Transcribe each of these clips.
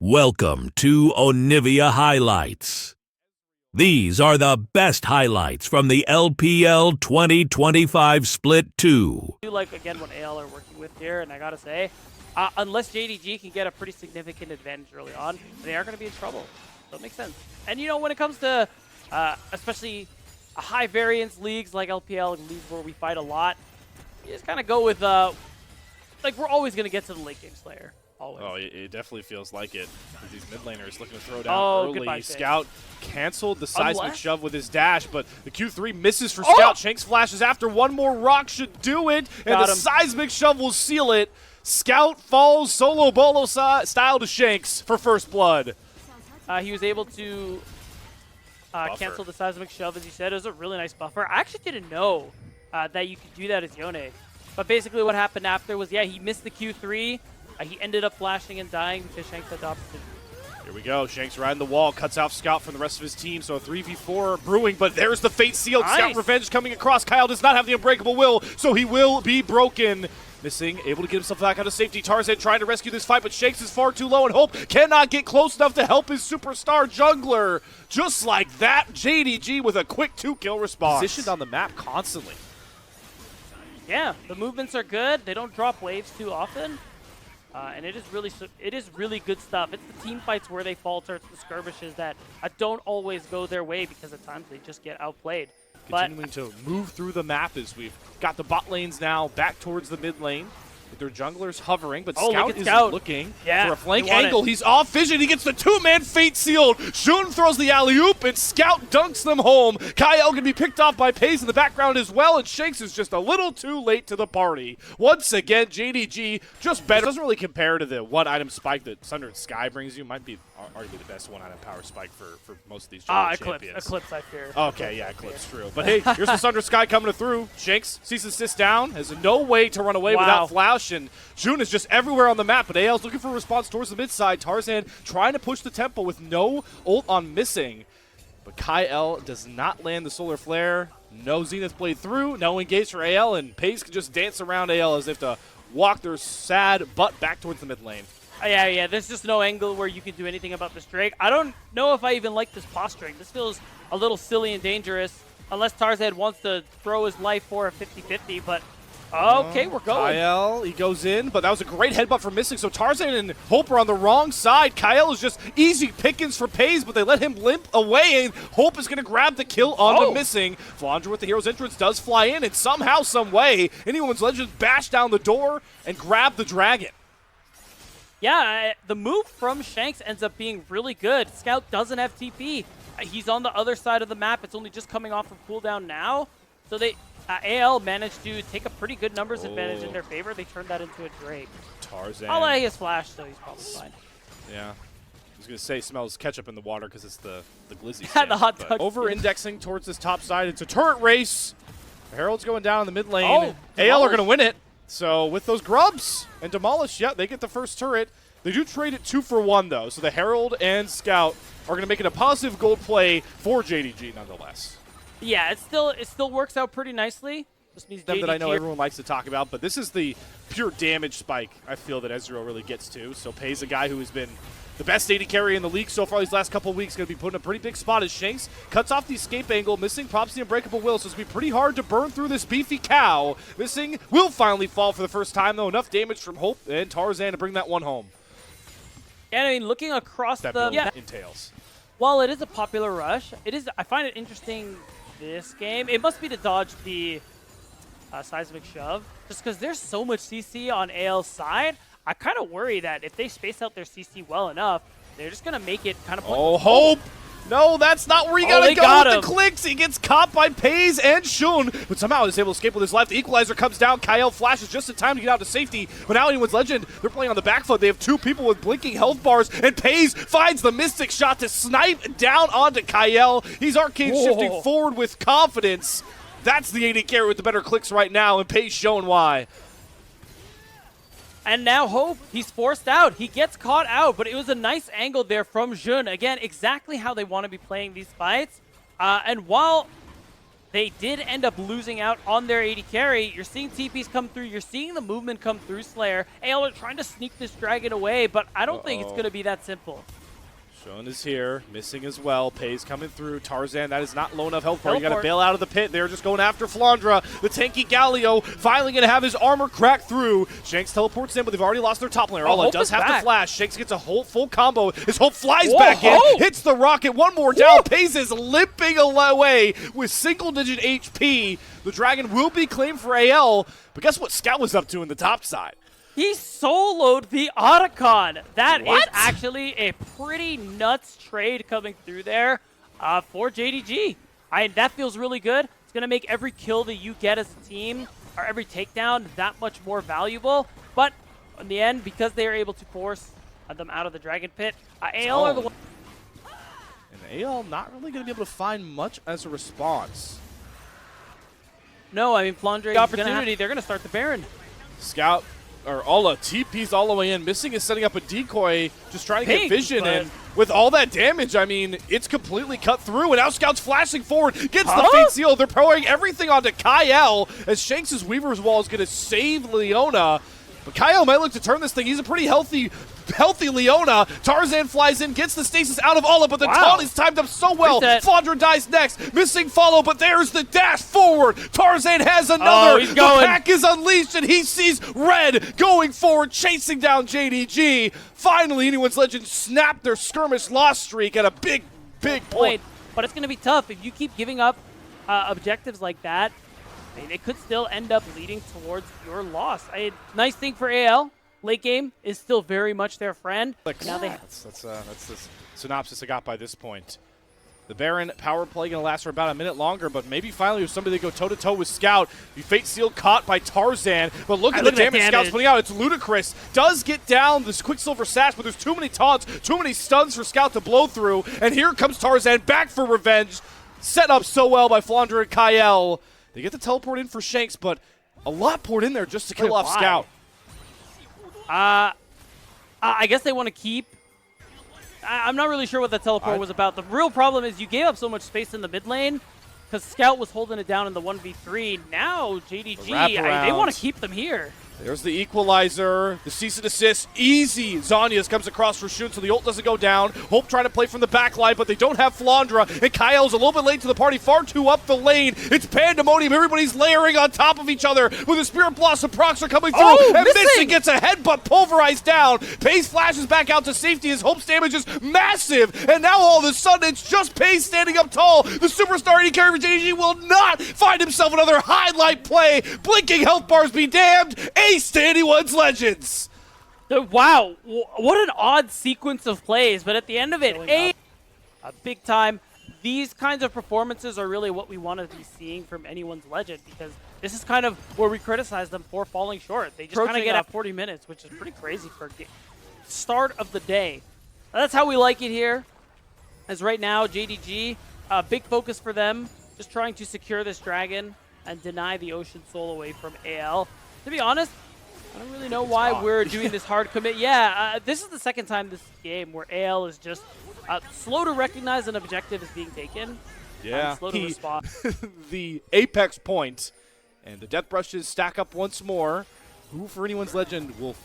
Welcome to Onivia Highlights. These are the best highlights from the LPL 2025 Split 2. I do like, again, what AL are working with here, and I gotta say, unless JDG can get a pretty significant advantage early on, they are gonna be in trouble. So it makes sense. And you know, when it comes to, especially high variance leagues like LPL and leagues where we fight a lot, you just kind of go with, like, we're always gonna get to the late game Slayer. Always. Oh, it definitely feels like it. These mid laners looking to throw down early. Goodbye, Scout canceled the seismic Unless? shove with his dash, but the Q3 misses for Scout. Shanks flashes after. One more rock should do it, and Got the him. seismic shove will seal it. Scout falls solo bolo style to Shanks for first blood. He was able to cancel the seismic shove, as you said. It was a really nice buffer. I actually didn't know that you could do that as Yone. But basically what happened after was, yeah, he missed the Q3. He ended up flashing and dying because Shanks had the opportunity. Here we go. Shanks riding the wall, cuts off Scout from the rest of his team. So a 3v4 brewing, but there's the fate sealed. Nice. Scout revenge coming across. Kyle does not have the unbreakable will, so he will be broken. Missing, able to get himself back out of safety. Tarzan trying to rescue this fight, but Shanks is far too low, and Hope cannot get close enough to help his superstar jungler. Just like that, JDG with a quick 2-kill response. Positioned on the map constantly. Yeah, the movements are good. They don't drop waves too often. And it is really good stuff. It's the team fights where they falter. It's the skirmishes that don't always go their way because at times they just get outplayed. Continuing to move through the map as we've got the bot lanes now back towards the mid lane. With their junglers hovering, but Scout is looking for a flank angle. He's off vision. He gets the two-man fate sealed. Shun throws the alley-oop, and Scout dunks them home. Kyle can be picked off by Pays in the background as well, and Shanks is just a little too late to the party. Once again, JDG just better. Doesn't really compare to the one-item spike that Sunder and Sky brings you. Might be arguably the best one-item power spike for most of these champions. Eclipse, I fear. Okay, yeah, Eclipse, true. But hey, here's the Sunder Sky coming through. Shanks sees the assist down, has no way to run away without flash, and June is just everywhere on the map, but AL's looking for a response towards the mid side. Tarzan trying to push the tempo with no ult on missing. But Kyle does not land the solar flare. No Zenith blade through, no engage for AL, and Pays can just dance around AL as if to walk their sad butt back towards the mid lane. Yeah, there's just no angle where you can do anything about this Drake. I don't know if I even like this posturing. This feels a little silly and dangerous, unless Tarzan wants to throw his life for a 50-50, but okay, we're going. Kyle, he goes in, but that was a great headbutt for missing. So Tarzan and Hope are on the wrong side. Kyle is just easy pickings for Pays, but they let him limp away, and Hope is going to grab the kill on the missing. Flandre with the hero's entrance does fly in, and somehow, some way, Anyone's Legend bash down the door and grab the dragon. Yeah, the move from Shanks ends up being really good. Scout doesn't have TP. He's on the other side of the map. It's only just coming off of cooldown now. So they AL managed to take a pretty good numbers advantage in their favor. They turned that into a Drake. Tarzan. I'll let his flash, so he's probably fine. Yeah. I was going to say smells ketchup in the water because it's the glizzy The hot dog. Over-indexing towards this top side. It's a turret race. Herald's going down in the mid lane. AL are going to win it. So with those grubs and Demolish, yeah, they get the first turret. They do trade it 2 for 1, though. So the Herald and Scout are going to make it a positive gold play for JDG nonetheless. Yeah, it still works out pretty nicely. Just means Them that I know everyone likes to talk about, but this is the pure damage spike I feel that Ezreal really gets to. So Pays, a guy who has been the best AD carry in the league so far these last couple of weeks, going to be put in a pretty big spot as Shanks cuts off the escape angle, missing pops the unbreakable will, so it's going to be pretty hard to burn through this beefy cow. Missing will finally fall for the first time, though. Enough damage from Hope and Tarzan to bring that one home. And I mean, looking across that entails. While it is a popular rush, I find it interesting this game. It must be to dodge the seismic shove, just because there's so much CC on AL's side. I kind of worry that if they space out their CC well enough, they're just going to make it kind of pointless. Oh, Hope! No, that's not where you gotta go with the clicks. He gets caught by Pays and Shun, but somehow is able to escape with his life. The equalizer comes down. Kyle flashes just in time to get out to safety, but now Anyone's Legend, they're playing on the back foot. They have 2 people with blinking health bars, and Pays finds the Mystic shot to snipe down onto Kyle. He's arcade shifting forward with confidence. That's the AD carry with the better clicks right now, and Pays showing why. And now Hope, he's forced out. He gets caught out, but it was a nice angle there from Jun. Again, exactly how they want to be playing these fights. And while they did end up losing out on their AD carry. You're seeing TPs come through. You're seeing the movement come through Slayer. AL are trying to sneak this dragon away, but I don't think it's going to be that simple. Shun is here, missing as well. Pays coming through. Tarzan, that is not low enough health for you. Got to bail out of the pit. They're just going after Flandra. The tanky Galio finally going to have his armor cracked through. Shanks teleports in, but they've already lost their top laner. Ola does have to flash. Shanks gets a whole full combo. His Hope flies back in, hits the rocket. One more down. Pays is limping away with single-digit HP. The dragon will be claimed for AL, but guess what Scout was up to in the top side? He soloed the Otacon. That is actually a pretty nuts trade coming through there for JDG. That feels really good. It's going to make every kill that you get as a team, or every takedown, that much more valuable. But in the end, because they are able to force them out of the Dragon Pit, AL are the one. And AL not really going to be able to find much as a response. No, I mean, Flandre, the opportunity, they're going to start the Baron. Scout. Or Ola TP's all the way in. Missing is setting up a decoy, just trying to get vision. And with all that damage, I mean, it's completely cut through. And now Scout's flashing forward, gets the Fate Seal. They're pouring everything onto Kyle as Shanks' Weaver's Wall is going to save Leona. But Kyle might look to turn this thing. He's a pretty healthy Leona. Tarzan flies in, gets the stasis out of Ola, but the taunt is timed up so well. Flandra dies next. Missing follow, but there's the dash forward. Tarzan has another. He's going. The pack is unleashed, and he sees red going forward, chasing down JDG. Finally, Anyone's Legend snapped their skirmish loss streak at a big point. But it's going to be tough. If you keep giving up objectives like that, it could still end up leading towards your loss. Nice thing for AL, late game is still very much their friend. Now that's the synopsis I got by this point. The Baron power play going to last for about a minute longer, but maybe finally with somebody to go toe-to-toe with Scout. The Fate Seal caught by Tarzan, but look at the damage Scout's putting out. It's ludicrous. Does get down this Quicksilver Sash, but there's too many taunts, too many stuns for Scout to blow through, and here comes Tarzan back for revenge. Set up so well by Flandra and Kyle. They get the teleport in for Shanks, but a lot poured in there just to kill off Scout. I guess they want to keep. I'm not really sure what that teleport was about. The real problem is you gave up so much space in the mid lane because Scout was holding it down in the 1v3. Now JDG, they want to keep them here. There's the equalizer, the cease and desist, easy. Zhonya's comes across for Shun, so the ult doesn't go down. Hope trying to play from the back line, but they don't have Flandra, and Kyle's a little bit late to the party, far too up the lane. It's pandemonium, everybody's layering on top of each other with a Spirit Blossom. Procs are coming through, and Missing gets a headbutt pulverized down. Pace flashes back out to safety, his Hope's damage is massive, and now all of a sudden it's just Pace standing up tall. The superstar AD carry for JDG will not find himself another highlight play. Blinking health bars be damned. Ace to Anyone's Legends. Wow, what an odd sequence of plays, but at the end of it, a big time. These kinds of performances are really what we want to be seeing from Anyone's Legend, because this is kind of where we criticize them for falling short. They just kind of get at 40 minutes, which is pretty crazy for start of the day. That's how we like it here, as right now, JDG, big focus for them, just trying to secure this dragon and deny the Ocean Soul away from AL. To be honest, I don't really know why we're doing this hard commit. Yeah, this is the second time this game where AL is just slow to recognize an objective is being taken. Yeah, slow to respond. The apex point, and the Death Brushes stack up once more. Who for Anyone's Legend will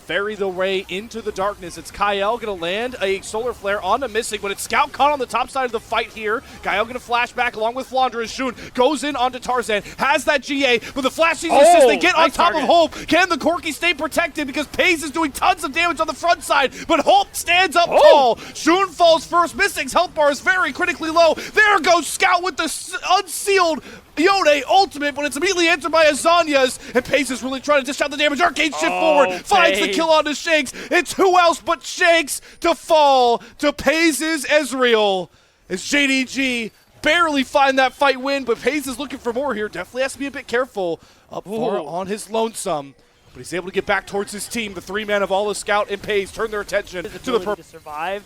ferry the way into the darkness? It's Kyle going to land a Solar Flare on the Missing, but it's Scout caught on the top side of the fight here. Kyle going to flash back along with Flandra as Shun goes in onto Tarzan, has that GA, but the flashing assist, they get on top of Hope. Can the Corki stay protected because Pace is doing tons of damage on the front side, but Hope stands up tall. Shun falls first. Missing's health bar is very critically low. There goes Scout with the unsealed Yone ultimate, but it's immediately answered by Azanya's, and Pace is really trying to dish out the damage. Arcade shift forward, finds the kill onto Shanks. It's who else but Shanks to fall to Pace's Ezreal. As JDG barely find that fight win, but Pace is looking for more here. Definitely has to be a bit careful up far on his lonesome, but he's able to get back towards his team. The three-man of all the Scout and Pace turn their attention to the purple. To survive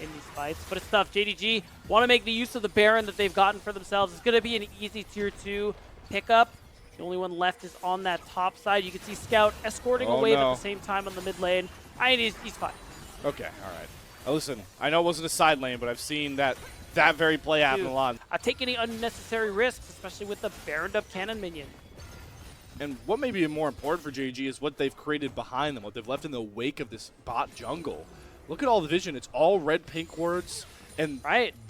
in these fights, but it's tough. JDG want to make the use of the Baron that they've gotten for themselves. It's going to be an easy tier 2 pickup. The only one left is on that top side. You can see Scout escorting a wave at the same time on the mid lane. He's fine. Okay, all right. Now listen, I know it wasn't a side lane, but I've seen that that very play happening a lot. Take any unnecessary risks, especially with the Baroned up cannon minion. And what may be more important for JG is what they've created behind them, what they've left in the wake of this bot jungle. Look at all the vision. It's all red-pink words. And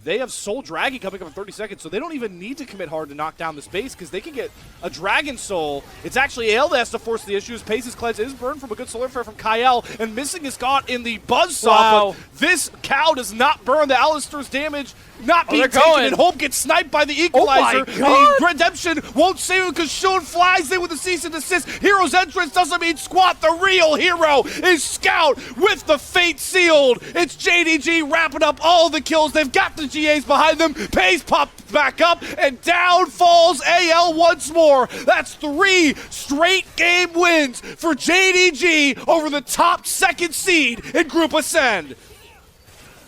they have Soul Dragon coming up in 30 seconds, so they don't even need to commit hard to knock down this base because they can get a Dragon Soul. It's actually Ale that has to force the issues. Pace's Cleanse is burned from a good Solar Flare from Kyle, and missing is caught in the Buzzsaw. Wow. This cow does not burn. The Alistair's damage not being taken, and Hope gets sniped by the Equalizer. The Redemption won't save him because Shun flies in with a cease and desist. Hero's entrance doesn't mean squat. The real hero is Scout with the fate sealed. It's JDG wrapping up all the kills. They've got the GAs behind them. Pace pops back up, and down falls AL once more. That's 3 straight game wins for JDG over the top second seed in Group Ascend.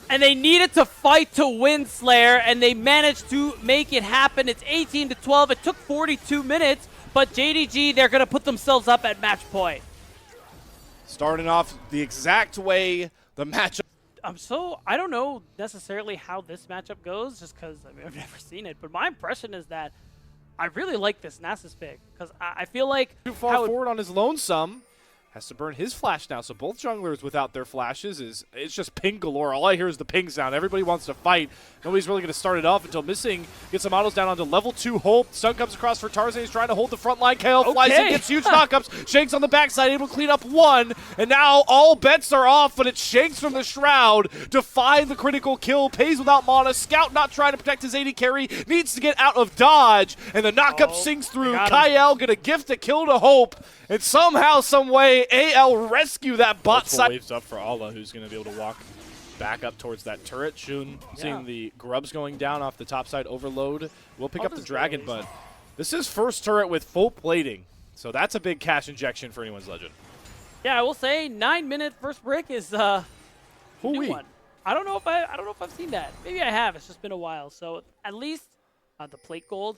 And they needed to fight to win, Slayer, and they managed to make it happen. It's 18-12. It took 42 minutes, but JDG, they're going to put themselves up at match point. Starting off the exact way the matchup. I don't know necessarily how this matchup goes, just because I've never seen it. But my impression is that I really like this Nasus pick, because I feel like too far forward on his lonesome. Has to burn his flash now, so both junglers without their flashes it's just ping galore. All I hear is the ping sound. Everybody wants to fight. Nobody's really going to start it off until Missing gets some autos down onto level 2 Hope. Stun comes across for Tarzan. He's trying to hold the front line. KO flies in, gets huge knockups. Shanks on the backside, able to clean up 1. And now all bets are off, but it's Shanks from the Shroud to find the critical kill. Pays without mana. Scout not trying to protect his AD carry. Needs to get out of dodge. And the knockup sinks through. Kyle going to gift a kill to Hope. And somehow, some way, AL rescue that bot side. Waves up for Allah, who's going to be able to walk back up towards that turret. Shun seeing the grubs going down off the top side overload. We'll pick up the dragon, but this is first turret with full plating. So that's a big cash injection for anyone's Legend. Yeah, I will say 9-minute first brick is a new one. I don't know if I've seen that. Maybe I have. It's just been a while. So at least the plate gold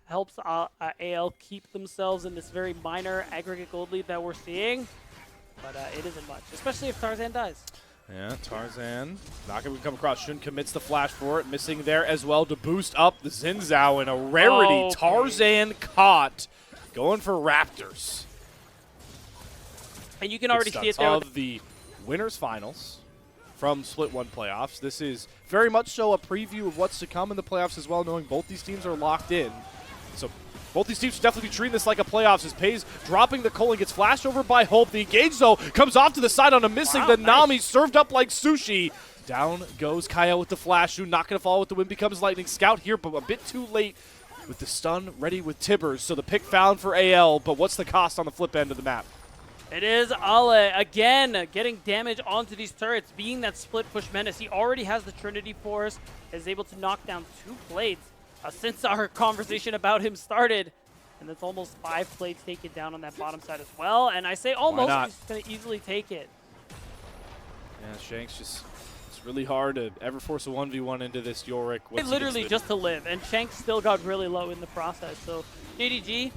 helps AL keep themselves in this very minor aggregate gold lead that we're seeing. But it isn't much, especially if Tarzan dies. Yeah, Tarzan not going to come across. Shun commits the flash for it. Missing there as well to boost up the Xin Zhao in a rarity. Tarzan caught. Going for Raptors. And you can already see it there. Of the winners finals from Split 1 playoffs. This is very much so a preview of what's to come in the playoffs as well, knowing both these teams are locked in. So both these teams should definitely be treating this like a playoffs as Pays dropping the Colin gets flashed over by Hope. The engage, though, comes off to the side on a missing. The Nami served up like sushi. Down goes Kyle with the flash. Shun not going to fall with the wind becomes lightning. Scout here, but a bit too late with the stun ready with Tibbers. So the pick found for AL, but what's the cost on the flip end of the map? It is Ale again getting damage onto these turrets, being that split push menace. He already has the Trinity Force, is able to knock down 2 plates. Since our conversation about him started, and that's almost 5 plates taken down on that bottom side as well. And I say almost, he's going to easily take it. Yeah, Shanks just, it's really hard to ever force a 1v1 into this Yorick. Literally just to live, and Shanks still got really low in the process. So JDG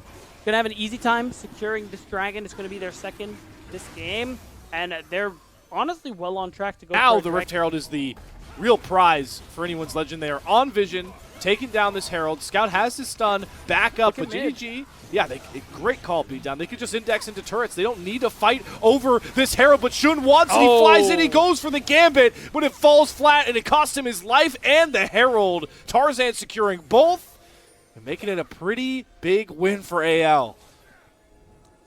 going to have an easy time securing this dragon. It's going to be their second this game, and they're honestly well on track to go. Now the Rift Herald is the real prize for anyone's Legend. They are on vision, taking down this Herald. Scout has his stun, back up, but JDG, yeah, great call beat down. They could just index into turrets. They don't need to fight over this Herald, but Shun wants it. He flies in, he goes for the Gambit, but it falls flat, and it costs him his life and the Herald. Tarzan securing both and making it a pretty big win for AL.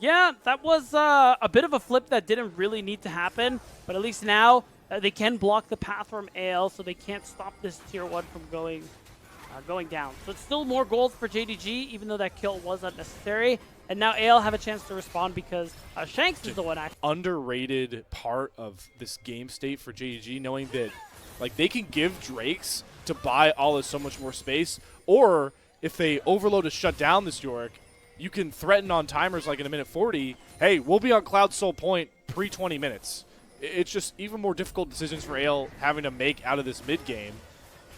Yeah, that was a bit of a flip that didn't really need to happen, but at least now they can block the path from AL, so they can't stop this tier 1 from going down. So it's still more gold for JDG, even though that kill was unnecessary. And now AL have a chance to respond because Shanks is the one actually. Underrated part of this game state for JDG, knowing that like they can give Drakes to buy Ala so much more space, or if they overload to shut down this Yorick, you can threaten on timers like in a minute 40, hey, we'll be on Cloud Soul Point pre-20 minutes. It's just even more difficult decisions for AL having to make out of this mid-game.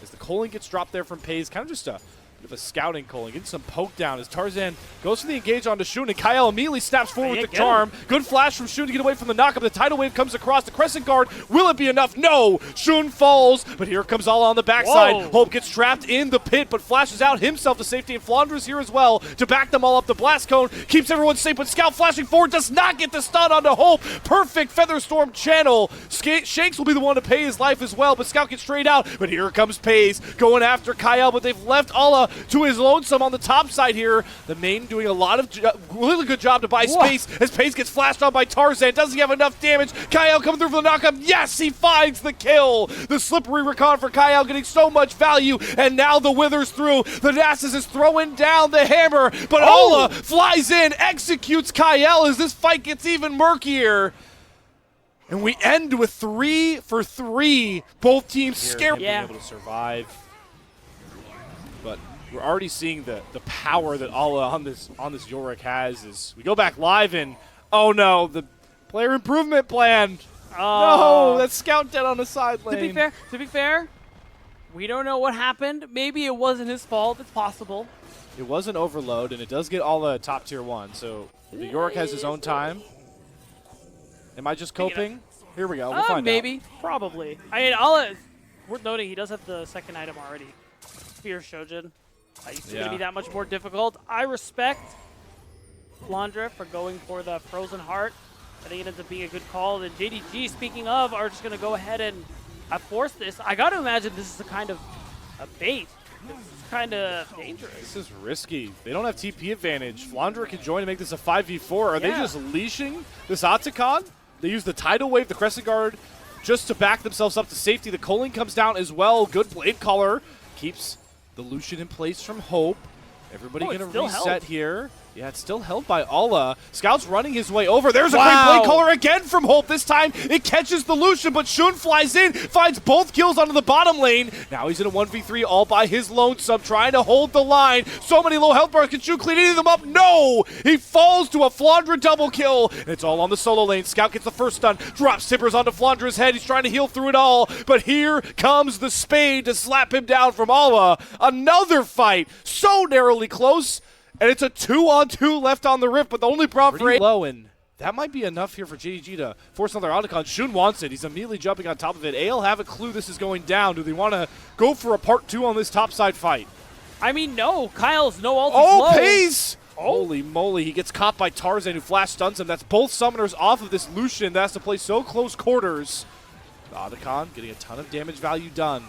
As the Colin gets dropped there from Pays, kind of just a Bit of a scouting calling, getting some poke down as Tarzan goes for the engage onto Shun, and Kyle immediately snaps forward with the charm. Good flash from Shun to get away from the knockup. The tidal wave comes across the crescent guard. Will it be enough? No! Shun falls, but here comes Ala on the backside. Whoa. Hope gets trapped in the pit, but flashes out himself to safety, and Flandra's here as well to back them all up. The blast cone keeps everyone safe, but Scout flashing forward does not get the stun onto Hope. Perfect Featherstorm channel. Shakes will be the one to pay his life as well, but Scout gets straight out. But here comes Pays going after Kyle, but they've left Ala to his lonesome on the top side here. The main doing a lot of really good job to buy space as Pays gets flashed on by Tarzan. Doesn't he have enough damage? Kyle coming through for the knockup. Yes, he finds the kill. The slippery recon for Kyle getting so much value, and now the withers through. The Nasus is throwing down the hammer, but Ala flies in, executes Kyle as this fight gets even murkier. And we end with 3 for 3. Both teams scared. Yeah. Being able to survive. But we're already seeing the power that Ala on this Yorick has. As we go back live, and oh no, the player improvement plan. No, that's Scout dead on the side lane. To be fair, we don't know what happened. Maybe it wasn't his fault. It's possible. It was an overload, and it does get Ala top tier 1. So the Yorick has his own time. Am I just coping? Here we go. We'll find maybe. out. Probably. I mean, Ala, worth noting, he does have the second item already. Spear Shojin. It's going to be that much more difficult. I respect Flandra for going for the Frozen Heart. I think it ends up being a good call. And JDG, speaking of, are just going to go ahead and force this. I got to imagine this is a kind of a bait. This is kind of dangerous. This is risky. They don't have TP advantage. Flandra can join and make this a 5v4. Are they just leashing this Otacon? They use the tidal wave, the Crescent Guard, just to back themselves up to safety. The Culling comes down as well. Good Blade Caller. Keeps the Lucian in place from Hope. Everybody going to reset here. Yeah, it's still held by Ala. Scout's running his way over. There's a great Blade Caller again from Hope. This time it catches the Lucian, but Shun flies in, finds both kills onto the bottom lane. Now he's in a 1v3 all by his lonesome, trying to hold the line. So many low health bars. Can Shun clean any of them up? No! He falls to a Flandra double kill, and it's all on the solo lane. Scout gets the first stun, drops Tippers onto Flandra's head. He's trying to heal through it all, but here comes the Spade to slap him down from Ala. Another fight, so narrowly close. And it's a 2-on-2 left on the Rift, but the only problem for low, and that might be enough here for JDG to force another Otacon. Shun wants it. He's immediately jumping on top of it. AL have a clue this is going down. Do they want to go for a part 2 on this topside fight? I mean, no. Kyle's no ulti low. Pays! Holy moly, he gets caught by Tarzan, who flash stuns him. That's both summoners off of this Lucian that has to play so close quarters. The Otacon getting a ton of damage value done.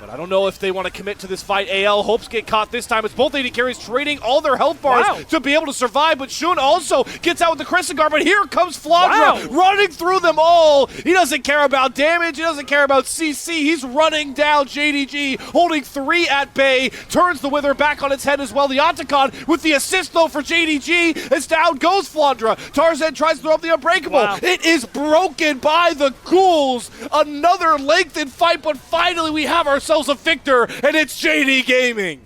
But I don't know if they want to commit to this fight. AL hopes get caught this time. It's both AD carries trading all their health bars to be able to survive. But Shun also gets out with the Crescent Guard. But here comes Flandra running through them all. He doesn't care about damage. He doesn't care about CC. He's running down JDG, holding 3 at bay. Turns the Wither back on its head as well. The Otacon with the assist, though, for JDG. As down goes Flandra. Tarzan tries to throw up the Unbreakable. It is broken by the Ghouls. Another lengthened fight, but finally we have ourselves a victor, and it's JD Gaming.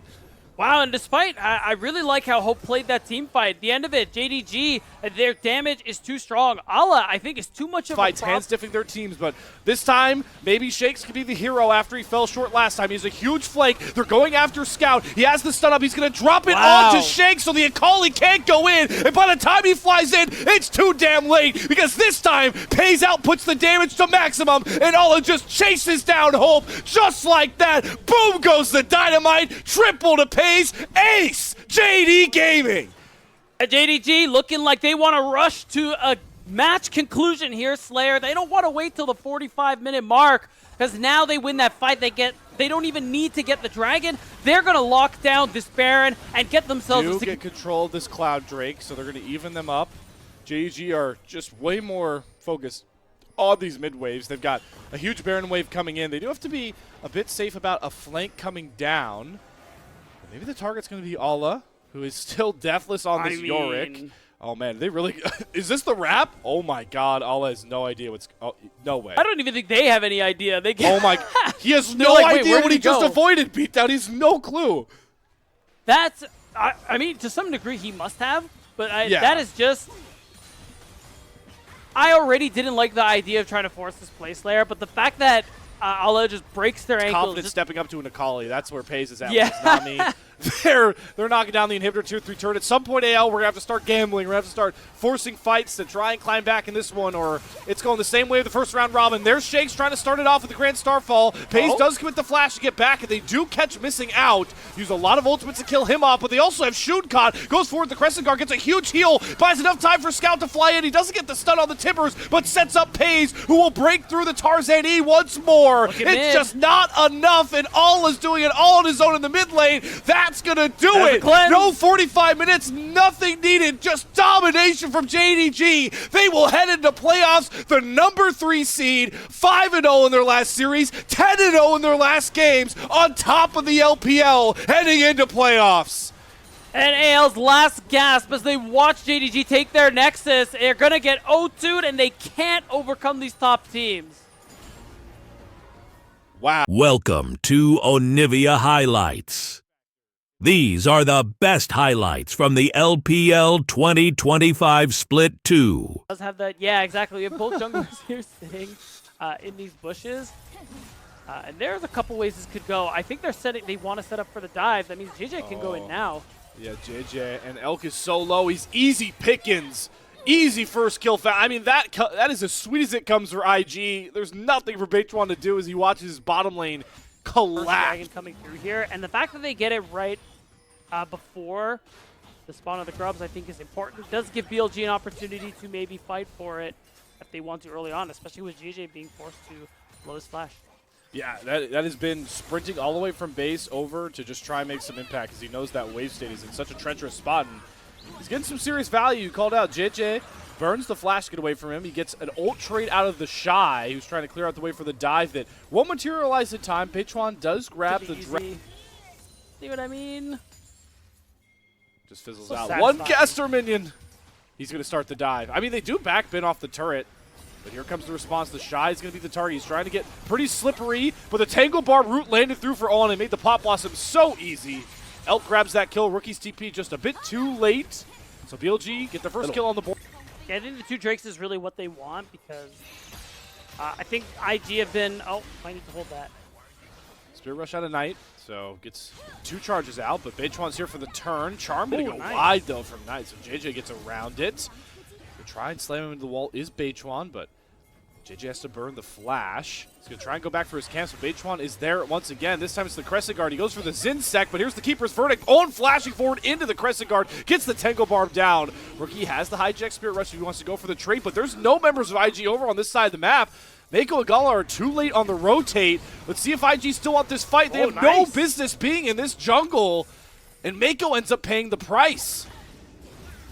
Wow, and despite, I really like how Hope played that team fight. At the end of it, JDG, their damage is too strong. Ala, I think, is too much of a fights hand-stiffing their teams, but this time, maybe Shakes could be the hero after he fell short last time. He has a huge flank. They're going after Scout. He has the stun up. He's going to drop it onto Shakes, so the Akali can't go in, and by the time he flies in, it's too damn late, because this time, Pays outputs the damage to maximum, and Ala just chases down Hope, just like that. Boom goes the dynamite, triple to Pays. Ace! JD Gaming! JDG looking like they want to rush to a match conclusion here, Slayer. They don't want to wait till the 45-minute mark, because now they win that fight. They don't even need to get the dragon. They're going to lock down this Baron and get themselves get control of this Cloud Drake, so they're going to even them up. JDG are just way more focused on these mid waves. They've got a huge Baron wave coming in. They do have to be a bit safe about a flank coming down. Maybe the target's going to be Ala, who is still deathless on this Yorick. Oh, man, they really... is this the wrap? Oh, my God. Ala has no idea what's... Oh, no way. I don't even think they have any idea. They oh, my... He has no idea what he just avoided, Beatdown. He's no clue. That's... I mean, to some degree, he must have. But that is just... I already didn't like the idea of trying to force this play, Slayer, but the fact that Ala just breaks their ankles. Confident stepping up to an Akali. That's where Pays is at. Yeah. It's not me. they're knocking down the inhibitor tier 3 turret. At some point, AL, we're going to have to start gambling. We're going to have to start forcing fights to try and climb back in this one, or it's going the same way of the first round robin. There's Shakes trying to start it off with the Grand Starfall. Pays does commit the flash to get back, and they do catch Missing out. Use a lot of ultimates to kill him off, but they also have Shooncott. Goes forward, the Crescent Guard gets a huge heal, buys enough time for Scout to fly in. He doesn't get the stun on the Timbers, but sets up Pays, who will break through the Tarzan E once more. It's just not enough, and All is doing it all on his own in the mid lane. That's gonna do it. No 45 minutes, nothing needed, just domination from JDG. They will head into playoffs, the number 3 seed, 5-0 in their last series, 10-0 in their last games, on top of the LPL, heading into playoffs. And AL's last gasp as they watch JDG take their Nexus. They're going to get O2'd, and they can't overcome these top teams. Wow. Welcome to Onivia Highlights. These are the best highlights from the LPL 2025 Split 2. Does have that? Yeah, exactly. We have both junglers here sitting in these bushes. And there's a couple ways this could go. I think they want to set up for the dive. That means JJ can go in now. Yeah, JJ, and Elk is so low. He's easy pickings. Easy first kill. I mean, that is as sweet as it comes for IG. There's nothing for Beitron to do as he watches his bottom lane collapse. First dragon coming through here, and the fact that they get it right before the spawn of the Grubs, I think, is important. It does give BLG an opportunity to maybe fight for it if they want to early on, especially with JJ being forced to blow his flash. Yeah, that has been sprinting all the way from base over to just try and make some impact, because he knows that wave state is in such a treacherous spot, and he's getting some serious value. You called out JJ, burns the flash to get away from him. He gets an ult trade out of the Shy, who's trying to clear out the way for the dive that won't materialize in time. Beitron does grab the See what I mean? Just fizzles So out. satisfying. One caster minion. He's going to start the dive. I mean, they do back bin off the turret. But here comes the response. The Shy is going to be the target. He's trying to get pretty slippery, but the Tangle Bar root landed through for all, and it made the Pop Blossom so easy. Elk grabs that kill. Rookie's TP just a bit too late. So BLG get the first kill on the board. Yeah, I think the 2 Drakes is really what they want, because I think IG have been... Oh, I need to hold that. Spirit Rush out of Knight, so gets 2 charges out, but Beitron's here for the turn. Charm going to go nice. wide, though, from Knight, so JJ gets around it. They try and slam him into the wall is Beitron, but JJ has to burn the flash. He's going to try and go back for his camps, but Beitron is there once again. This time it's the Crescent Guard. He goes for the Zinsec, but here's the Keeper's Verdict. Owen flashing forward into the Crescent Guard. Gets the Tangle Barb down. Rookie has the hijack Spirit Rush if he wants to go for the trade, but there's no members of IG over on this side of the map. Mako and Gala are too late on the rotate. Let's see if IG still want this fight. They have no business being in this jungle, and Mako ends up paying the price.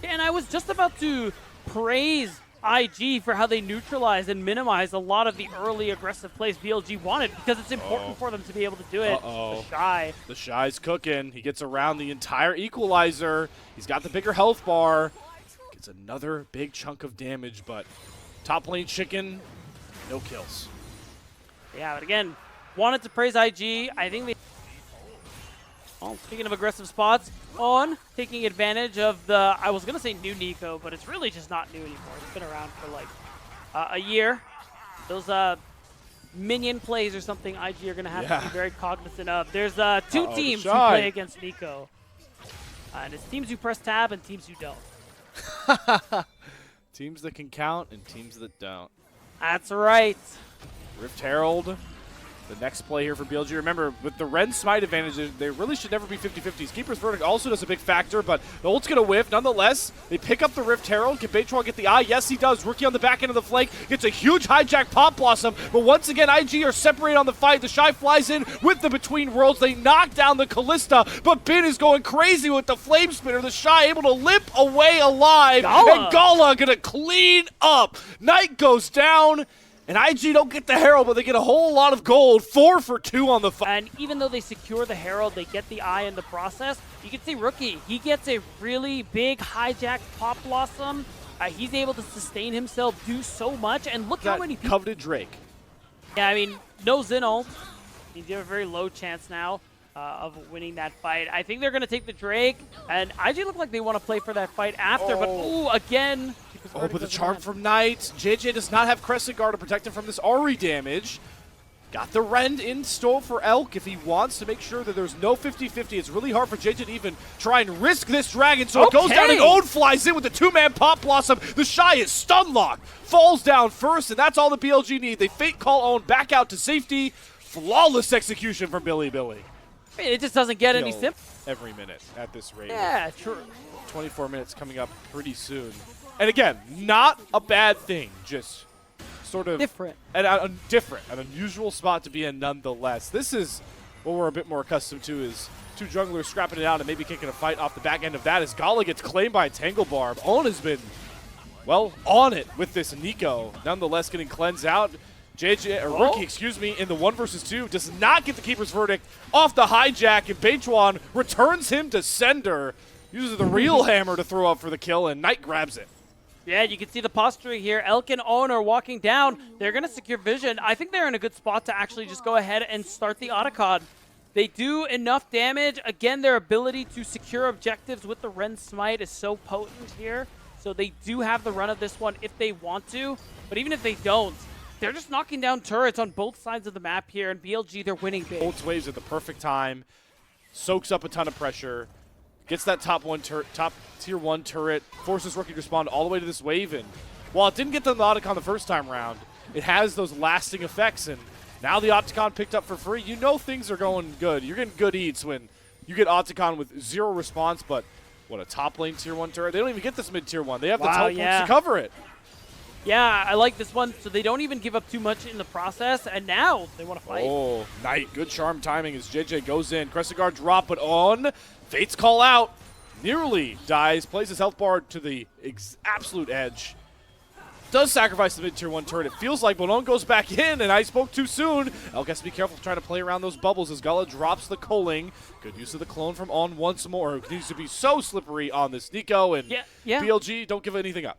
And I was just about to praise IG for how they neutralize and minimize a lot of the early aggressive plays BLG wanted, because it's important for them to be able to do it. The Shy. The Shy's cooking. He gets around the entire equalizer. He's got the bigger health bar. Gets another big chunk of damage, but top lane chicken, no kills. Yeah, but again, wanted to praise IG. I think they... Well, speaking of aggressive spots, On taking advantage of the, I was going to say new Nico, but it's really just not new anymore. It's been around for like a year. Those minion plays or something IG are going to have to be very cognizant of. There's 2 teams who play against Nico. And it's teams who press tab and teams who don't. Teams that can count and teams that don't. That's right. Rift Herald. The next play here for BLG. Remember, with the Ren Smite advantage, they really should never be 50-50s. Keeper's Verdict also does a big factor, but the ult's going to whiff. Nonetheless, they pick up the Rift Herald. Can Beitron get the eye? Yes, he does. Rookie on the back end of the flank. Gets a huge hijack Pop Blossom, but once again, IG are separated on the fight. The Shy flies in with the Between Worlds. They knock down the Callista, but Bin is going crazy with the Flame Spinner. The Shy able to limp away alive, and Gala going to clean up. Knight goes down. And IG don't get the Herald, but they get a whole lot of gold. 4 for 2 on the fight. And even though they secure the Herald, they get the eye in the process. You can see Rookie, he gets a really big hijack Pop Blossom. He's able to sustain himself, do so much, and look how many people... Coveted Drake. Yeah, I mean, no Xin ult. You have a very low chance now of winning that fight. I think they're going to take the Drake, and IG look like they want to play for that fight after, but ooh, again... Oh, but the charm from Knight. JJ does not have Crescent Guard to protect him from this Ahri damage. Got the rend in store for Elk if he wants to make sure that there's no 50-50. It's really hard for JJ to even try and risk this dragon, so it goes down and Own flies in with the two-man Pop Blossom. The Shy is stun locked, falls down first, and that's all the BLG need. They fate call Own back out to safety. Flawless execution from Billy. I mean, it just doesn't get any simple. Every minute at this rate. Yeah, true. 24 minutes coming up pretty soon. And again, not a bad thing, just sort of different. An unusual spot to be in nonetheless. This is what we're a bit more accustomed to, is two junglers scrapping it out and maybe kicking a fight off the back end of that as Gala gets claimed by a Tangle Barb. Owen has been, well, on it with this Nico. Nonetheless, getting cleansed out. Rookie, excuse me, in the 1 versus 2 does not get the keeper's verdict off the hijack, and Beichuan returns him to sender. Uses the real hammer to throw up for the kill, and Knight grabs it. Yeah, you can see the posturing here. Elk and Owen are walking down. They're going to secure vision. I think they're in a good spot to actually just go ahead and start the Otacon. They do enough damage. Again, their ability to secure objectives with the Ren Smite is so potent here. So they do have the run of this one if they want to. But even if they don't, they're just knocking down turrets on both sides of the map here. And BLG, they're winning big. Holds waves at the perfect time. Soaks up a ton of pressure. Gets that top tier 1 turret, forces Rookie to respond all the way to this wave, and while it didn't get them the Otacon the first time round, it has those lasting effects, and now the Otacon picked up for free. You know things are going good. You're getting good eats when you get Otacon with 0 response, but what, a top lane tier 1 turret? They don't even get this mid tier 1. They have the top points to cover it. Yeah, I like this one, so they don't even give up too much in the process, and now they want to fight. Oh, Knight, good charm timing as JJ goes in. Crescent Guard drop, but on. Fates call out. Nearly dies, plays his health bar to the absolute edge. Does sacrifice the mid-tier 1 turret. It feels like Bonon goes back in, and I spoke too soon. Elk has to be careful trying to play around those bubbles as Gala drops the culling. Good use of the clone from On once more. It needs to be so slippery on this Nico, and BLG don't give anything up.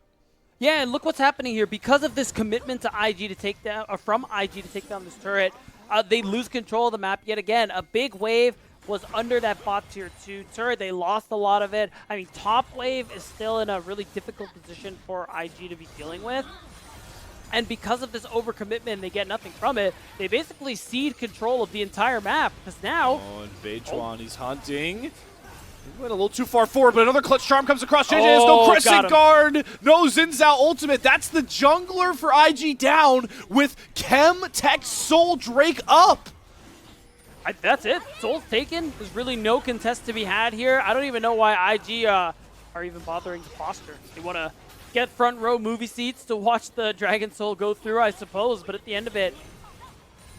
Yeah, and look what's happening here. Because of this commitment to IG to take down, or from IG to take down this turret, they lose control of the map yet again. A big wave was under that bot tier 2 turret. They lost a lot of it. I mean, top wave is still in a really difficult position for IG to be dealing with. And because of this overcommitment, they get nothing from it. They basically cede control of the entire map, because now... Oh, and Beichuan, he's hunting. He went a little too far forward, but another clutch charm comes across. JJ has no Crescent Guard, no Xin Zhao ultimate. That's the jungler for IG down with Chem Tech Soul Drake up. That's it. Soul's taken. There's really no contest to be had here. I don't even know why IG are even bothering to posture. They want to get front row movie seats to watch the Dragon Soul go through, I suppose. But at the end of it,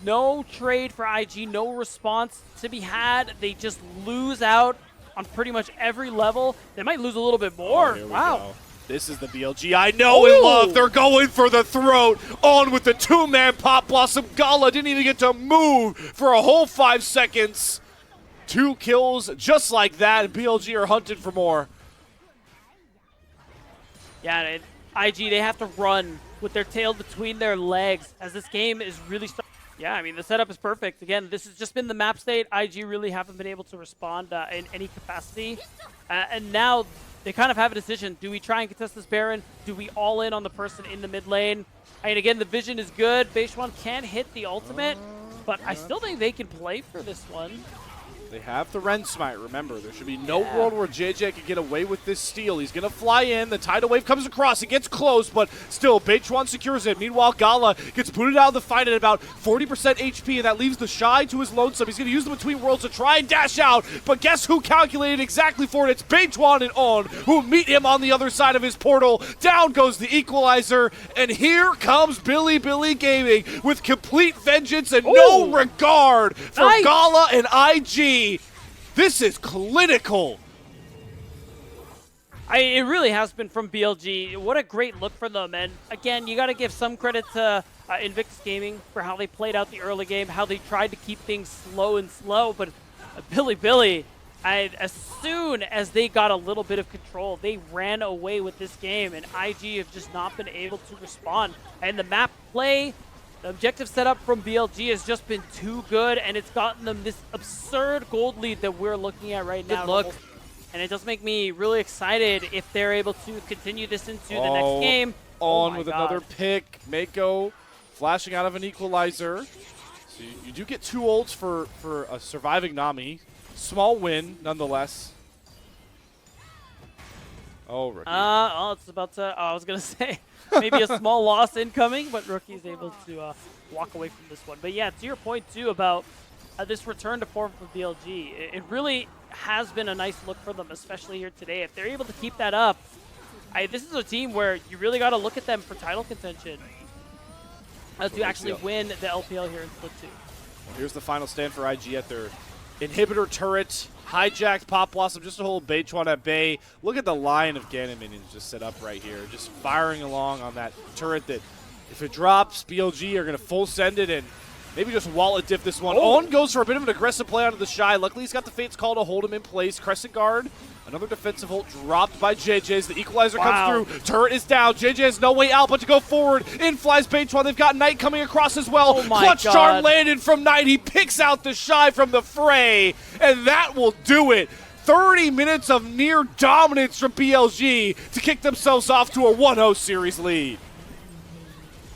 no trade for IG, no response to be had. They just lose out on pretty much every level. They might lose a little bit more. Wow. This is the BLG I know and love. They're going for the throat. On with the two-man Pop Blossom. Gala didn't even get to move for a whole 5 seconds. 2 kills just like that, and BLG are hunted for more. Yeah, IG, they have to run with their tail between their legs as this game is really starting. Yeah, I mean, the setup is perfect. Again, this has just been the map state. IG really haven't been able to respond in any capacity. And now they kind of have a decision. Do we try and contest this Baron? Do we all in on the person in the mid lane? I mean, again, the vision is good. Beichuan can hit the ultimate, but I still think they can play for this one. They have the Ren Smite, remember. There should be no world where JJ can get away with this steal. He's going to fly in. The tidal wave comes across. It gets close, but still, Beichuan secures it. Meanwhile, Gala gets booted out of the fight at about 40% HP, and that leaves the Shy to his lonesome. He's going to use the Between Worlds to try and dash out, but guess who calculated exactly for it? It's Beichuan and On, who meet him on the other side of his portal. Down goes the Equalizer, and here comes Billy Gaming with complete vengeance and no regard for Gala and IG. This is clinical. It really has been from BLG. What a great look for them. And again, you got to give some credit to Invictus Gaming for how they played out the early game, how they tried to keep things slow. But Billy, as soon as they got a little bit of control, they ran away with this game. And IG have just not been able to respond. And the map play, the objective setup from BLG has just been too good, and it's gotten them this absurd gold lead that we're looking at right now. Look, and it does make me really excited if they're able to continue this into the next game. On with another pick. Mako flashing out of an Equalizer. So you do get 2 ults for a surviving Nami. Small win, nonetheless. Oh, Rookie. It's about to. I was gonna say maybe a small loss incoming, but Rookie's able to walk away from this one. But yeah, to your point too about this return to form for BLG, it really has been a nice look for them, especially here today. If they're able to keep that up, this is a team where you really got to look at them for title contention to actually win the LPL here in Split 2. Well, here's the final stand for IG at their inhibitor turret. Hijacked Pop Blossom just to hold Beichuan at bay. Look at the line of Ganon minions just set up right here. Just firing along on that turret that if it drops, BLG are going to full send it and maybe just wallet diff this one. On goes for a bit of an aggressive play onto the Shy. Luckily, he's got the Fate's Call to hold him in place. Crescent Guard, another defensive ult dropped by JJ as the equalizer comes through. Turret is down. JJ has no way out but to go forward. In flies Beichuan. They've got Knight coming across as well. Clutch Charm landed from Knight. He picks out the Shy from the fray, and that will do it. 30 minutes of near dominance from BLG to kick themselves off to a 1-0 series lead.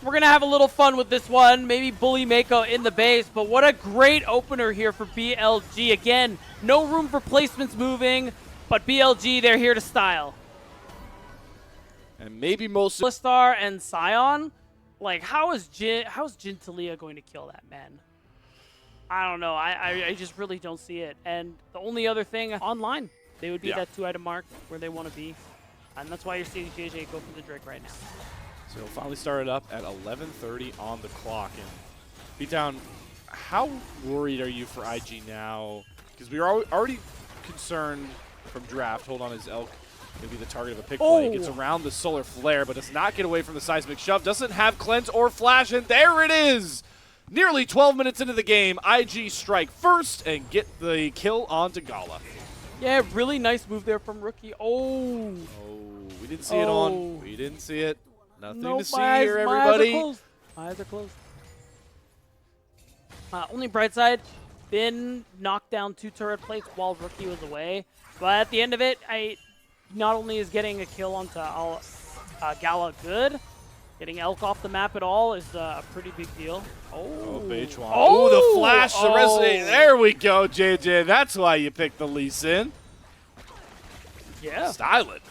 We're going to have a little fun with this one. Maybe bully Mako in the base, but what a great opener here for BLG. Again, no room for placements moving, but BLG, they're here to style. And maybe most of Alistar and Sion, like, how is Jintalia going to kill that man? I don't know. I just really don't see it. And the only other thing, online, they would be that 2-item mark where they want to be. And that's why you're seeing JJ go for the Drake right now. So it'll finally start it up at 11:30 on the clock. And Beatdown, how worried are you for IG now? Because we are already concerned from draft. Hold on, his Elk going to be the target of a pick play. He gets around the Solar Flare, but does not get away from the Seismic Shove. Doesn't have Cleanse or Flash, and there it is! Nearly 12 minutes into the game, IG strike first and get the kill onto Gala. Yeah, really nice move there from Rookie. Oh, we didn't see it on. We didn't see it. Nothing to see here, everybody. My eyes are closed. Only bright side, Bin knocked down 2 turret plates while Rookie was away. But at the end of it, not only is getting a kill onto Gala good, getting Elk off the map at all is a pretty big deal. Beichuan. Oh, the flash, the resonate. There we go, JJ. That's why you picked the Lee Sin. Yeah. Style it.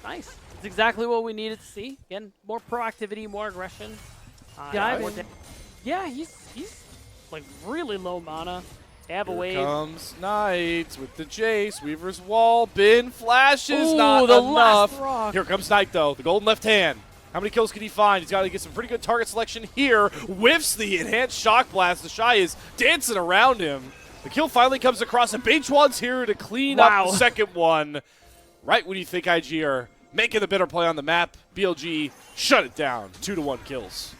Nice. It's exactly what we needed to see. Again, more proactivity, more aggression. Yeah, he's like really low mana. They have a wave. Here comes Knight with the Jace. Weaver's Wall. Bin flashes. Ooh, not the enough. last rock. Here comes Knight, though. The golden left hand. How many kills can he find? He's got to get some pretty good target selection here. Whiffs the enhanced shock blast. The Shy is dancing around him. The kill finally comes across, and Beichuan's here to clean up the second one. Right when you think IG are making the better play on the map, BLG shut it down. 2-1 kills.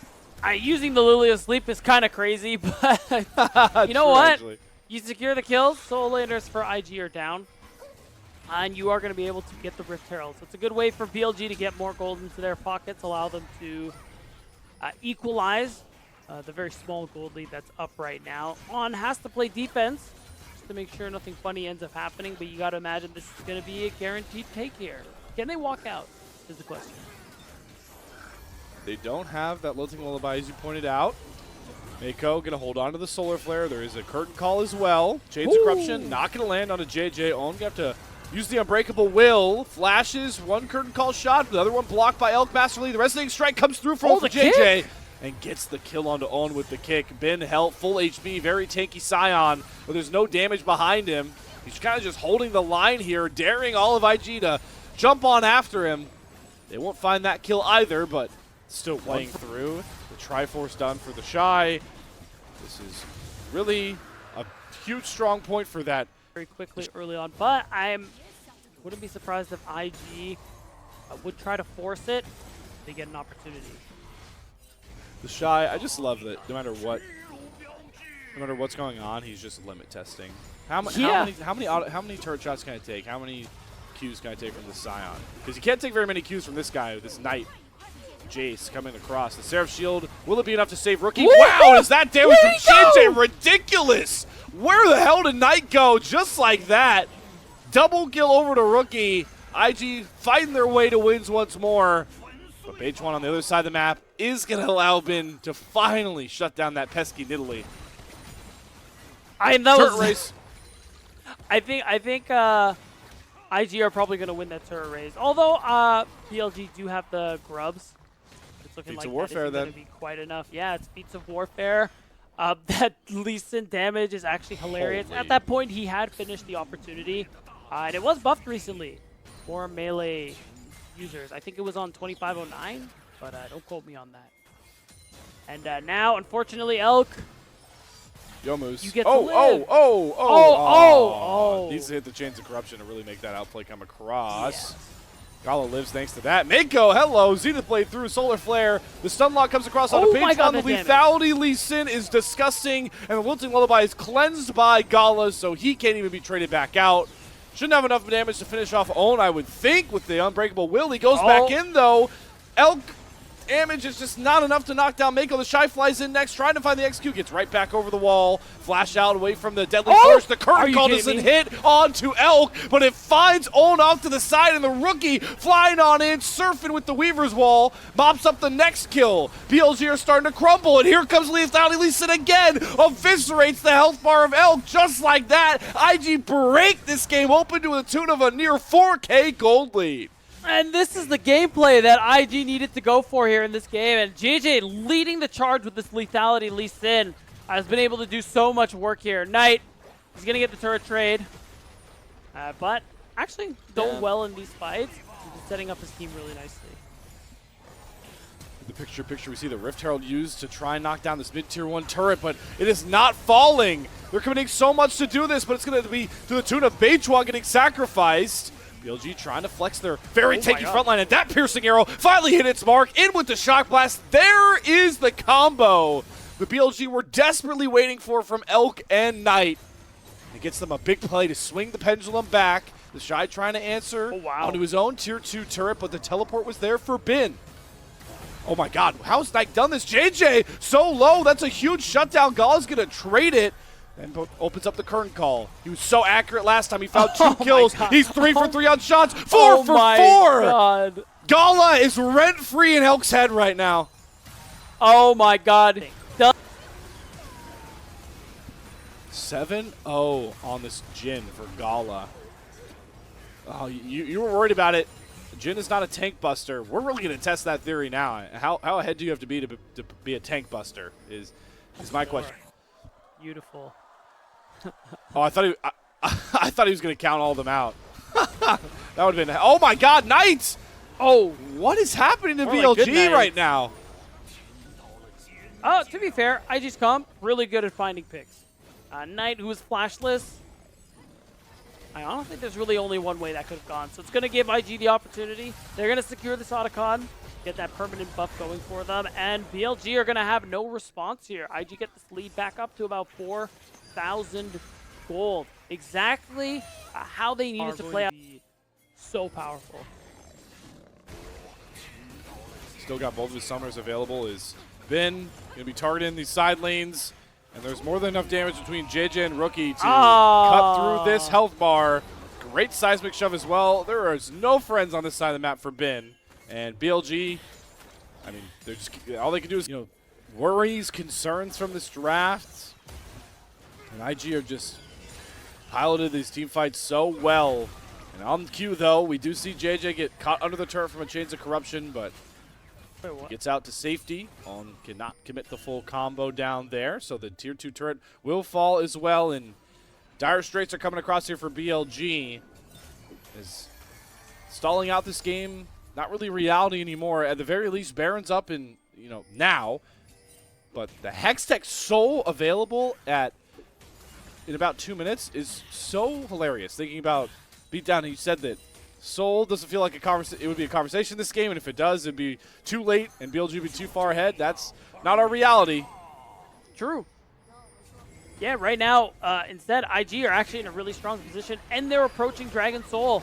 Using the Lily of Sleep is kind of crazy, but you know what? Actually. You secure the kills, Soul Landers for IG are down, and you are going to be able to get the Rift Herald. So it's a good way for BLG to get more gold into their pockets, allow them to equalize the very small gold lead that's up right now. On has to play defense just to make sure nothing funny ends up happening, but you got to imagine this is going to be a guaranteed take here. Can they walk out is the question. They don't have that Lilting Lullaby, as you pointed out. Mako going to hold on to the Solar Flare. There is a Curtain Call as well. Shades of Corruption not going to land on a JJ. Own going to have to use the Unbreakable Will. Flashes, one Curtain Call shot, the other one blocked by Elk Masterly. The Resonating Strike comes through for JJ and gets the kill onto Own with the kick. Ben Helt, full HP, very tanky Scion, but there's no damage behind him. He's kind of just holding the line here, daring all of IG to jump on after him. They won't find that kill either, but still playing through. The Triforce done for the Shy. This is really a huge strong point for that. Very quickly early on, but I wouldn't be surprised if IG would try to force it. They get an opportunity. The Shy, I just love that no matter what's going on, he's just limit testing. How many turret shots can I take? How many Qs can I take from the Scion? Because you can't take very many Qs from this guy, this Knight. Jace coming across. The Seraph Shield, will it be enough to save Rookie? Ooh! Wow, is that damage from JJ ridiculous? Where the hell did Knight go? Just like that. Double kill over to Rookie. IG fighting their way to wins once more. But Beige One on the other side of the map is going to allow Bin to finally shut down that pesky Nidalee. Turret race. I think IG are probably going to win that turret race. Although PLG do have the grubs. It's looking like that isn't going to be quite enough. Yeah, it's Feats of Warfare. That Lee Sin damage is actually hilarious. Holy. At that point, he had finished the opportunity. And it was buffed recently for melee users. I think it was on 2509, but don't quote me on that. And now, unfortunately, Elk. Yomu's. You get to live. Needs to hit the Chains of Corruption to really make that outplay come across. Yes. Gala lives thanks to that. Mako, hello. Zenith blade through. Solar Flare. The stun lock comes across on the page. On the lethality, Lee Sin is disgusting. And the Wilting Lullaby is cleansed by Gala, so he can't even be traded back out. Shouldn't have enough damage to finish off Own, I would think, with the Unbreakable Will. He goes back in, though. Elk damage is just not enough to knock down Mako. The Shy flies in next, trying to find the XQ. Gets right back over the wall. Flash out away from the Deadly Flourish. The current call doesn't hit onto Elk, but it finds Own off to the side, and the rookie flying on in, surfing with the Weaver's Wall, mops up the next kill. PLG are starting to crumble, and here comes lethality. Lee Sin again eviscerates the health bar of Elk just like that. IG break this game open to the tune of a near 4K gold lead. And this is the gameplay that IG needed to go for here in this game. And JJ leading the charge with this lethality. Lee Sin has been able to do so much work here. Knight, he's going to get the turret trade. But actually done well in these fights. He's setting up his team really nicely. The picture, we see the Rift Herald used to try and knock down this mid-tier 1 turret, but it is not falling. They're committing so much to do this, but it's going to be to the tune of Beijua getting sacrificed. BLG trying to flex their very tanky front line, and that piercing arrow finally hit its mark. In with the shock blast. There is the combo the BLG were desperately waiting for from Elk and Knight. It gets them a big play to swing the pendulum back. The Shy trying to answer onto his own tier 2 turret, but the teleport was there for Bin. Oh my god, how's Knight done this? JJ so low, that's a huge shutdown. Gala's gonna trade it. And opens up the current call. He was so accurate last time. He found 2 kills. He's 3 for 3 on shots. 4 for 4. God. Gala is rent-free in Elk's head right now. Oh my god. 7-0 on this Jhin for Gala. Oh, you were worried about it. Jhin is not a tank buster. We're really going to test that theory now. How ahead do you have to be a tank buster is my question. Beautiful. Oh, I thought he was going to count all of them out. That would have been. Oh my God, Knights! Oh, what is happening to BLG right now? To be fair, IG's comp really good at finding picks. Knight, who is flashless. I honestly think there's really only one way that could have gone. So it's going to give IG the opportunity. They're going to secure this Otacon, get that permanent buff going for them, and BLG are going to have no response here. IG get this lead back up to about 4,000 gold. Exactly how they needed to play out. So powerful. Still got both of his summoners available. Is Bin going to be targeting these side lanes, and there's more than enough damage between JJ and Rookie to cut through this health bar. Great seismic shove as well. There is no friends on this side of the map for Bin. And BLG, I mean, they're just all they can do is, worries, concerns from this draft. And IG are just piloted these team fights so well. And on cue, though, we do see JJ get caught under the turret from a Chains of Corruption, but gets out to safety. On cannot commit the full combo down there, so the tier 2 turret will fall as well. And dire straits are coming across here for BLG. Is stalling out this game. Not really reality anymore. At the very least, Baron's up in, now. But the Hextech Soul available in about 2 minutes is so hilarious. Thinking about Beatdown, he said that Soul doesn't feel like it would be a conversation in this game, and if it does, it'd be too late and BLG would be too far ahead. That's not our reality. True. Yeah, right now, instead, IG are actually in a really strong position, and they're approaching Dragon Soul.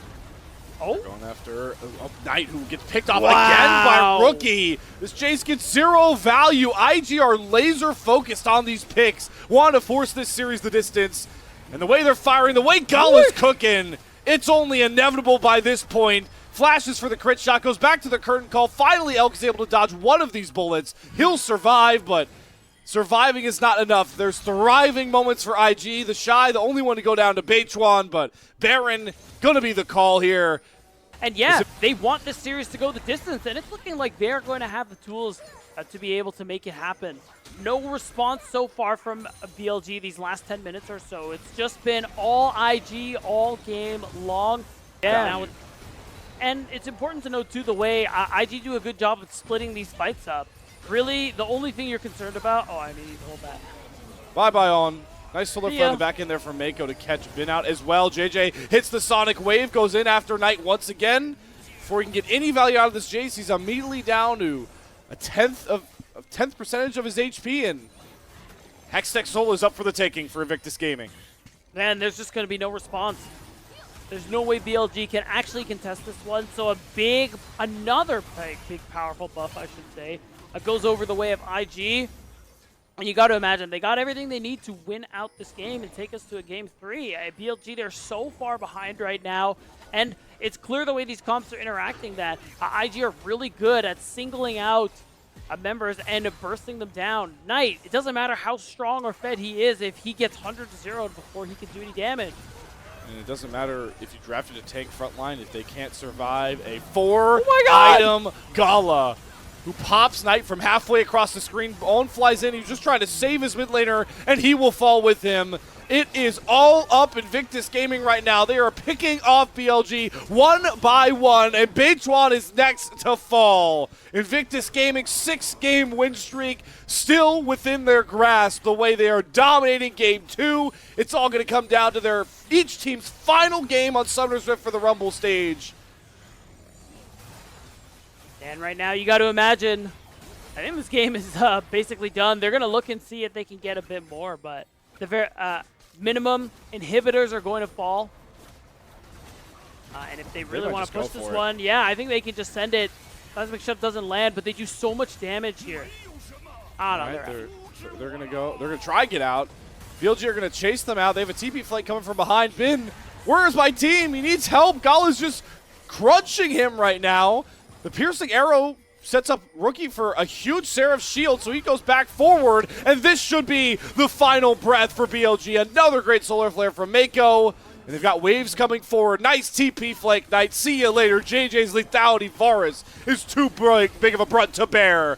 Oh. Going after a Knight who gets picked off again by Rookie. This chase gets 0 value. IG are laser focused on these picks. Want to force this series the distance. And the way they're firing, the way Gala's cooking, it's only inevitable by this point Flashes for the crit shot, goes back to the curtain call. Finally, Elk is able to dodge one of these bullets. He'll survive, but surviving is not enough. There's thriving moments for IG. The Shy, the only one to go down to Beichuan, but Baron going to be the call here. And yeah, they want this series to go the distance, and it's looking like they're going to have the tools to be able to make it happen. No response so far from BLG these last 10 minutes or so. It's just been all IG all game long. Yeah. And it's important to note, too, the way IG do a good job of splitting these fights up. Really, the only thing you're concerned about... Oh, I need to hold that. Bye-bye, On. Nice solar flare in the back end there from Mako to catch Bin out as well. JJ hits the Sonic Wave, goes in after Knight once again. Before he can get any value out of this Jace, he's immediately down to a 10th percentage of his HP, and Hextech Soul is up for the taking for Invictus Gaming. Man, there's just going to be no response. There's no way BLG can actually contest this one, so another big powerful buff, I should say, goes over the way of IG. And you got to imagine, they got everything they need to win out this game and take us to a game 3. BLG, they're so far behind right now, and it's clear the way these comps are interacting that IG are really good at singling out members and bursting them down. Knight, it doesn't matter how strong or fed he is if he gets 100-0'd before he can do any damage. And it doesn't matter if you drafted a tank frontline if they can't survive a 4-item Gala, who pops Knight from halfway across the screen. On flies in. He's just trying to save his mid laner, and he will fall with him. It is all up Invictus Gaming right now. They are picking off BLG one by one, and Beichuan is next to fall. Invictus Gaming's 6-game win streak still within their grasp. The way they are dominating game 2. It's all going to come down to each team's final game on Summoner's Rift for the Rumble stage. And right now, you got to imagine, I think this game is basically done. They're going to look and see if they can get a bit more, but the very minimum inhibitors are going to fall. And if they really want to push this one, yeah, I think they can just send it. Seismic Shove doesn't land, but they do so much damage here. I don't know. They're going to go. They're going to try get out. BLG are going to chase them out. They have a TP flank coming from behind. Bin, where's my team? He needs help. Gala's just crunching him right now. The piercing arrow sets up Rookie for a huge Seraph's shield, so he goes back forward, and this should be the final breath for BLG. Another great solar flare from Mako, and they've got waves coming forward. Nice TP flank, Knight. See you later. JJ's lethality. Varus is too big of a brunt to bear.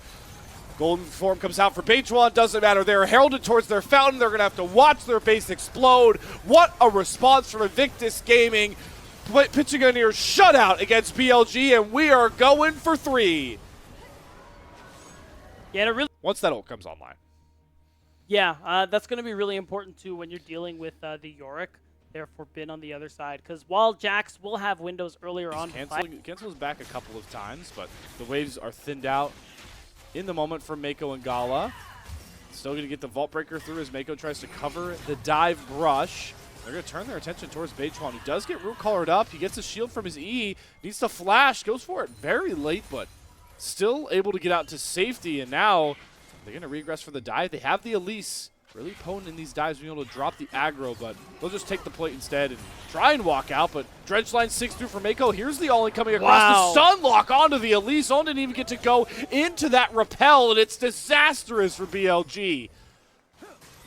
Golden form comes out for Beichuan. Doesn't matter. They're heralded towards their fountain. They're going to have to watch their base explode. What a response from Invictus Gaming. Pitching a near shutout against BLG, and we are going for 3. Yeah, once that ult comes online. Yeah, that's going to be really important, too, when you're dealing with the Yorick. Therefore, Bin on the other side. Because while Jax will have windows earlier on. Cancel is back a couple of times, but the waves are thinned out in the moment from Mako and Gala. Still going to get the Vault Breaker through as Mako tries to cover the dive brush. They're going to turn their attention towards Beichuan, who does get root collared up. He gets a shield from his E, needs to flash, goes for it very late, but still able to get out to safety. And now they're going to regress for the dive. They have the Elise, really potent in these dives, being able to drop the aggro, but they'll just take the plate instead and try and walk out. But Dredgeline 6 through for Mako. Here's the all-in coming across. The Sunlock onto the Elise. On didn't even get to go into that repel, and it's disastrous for BLG.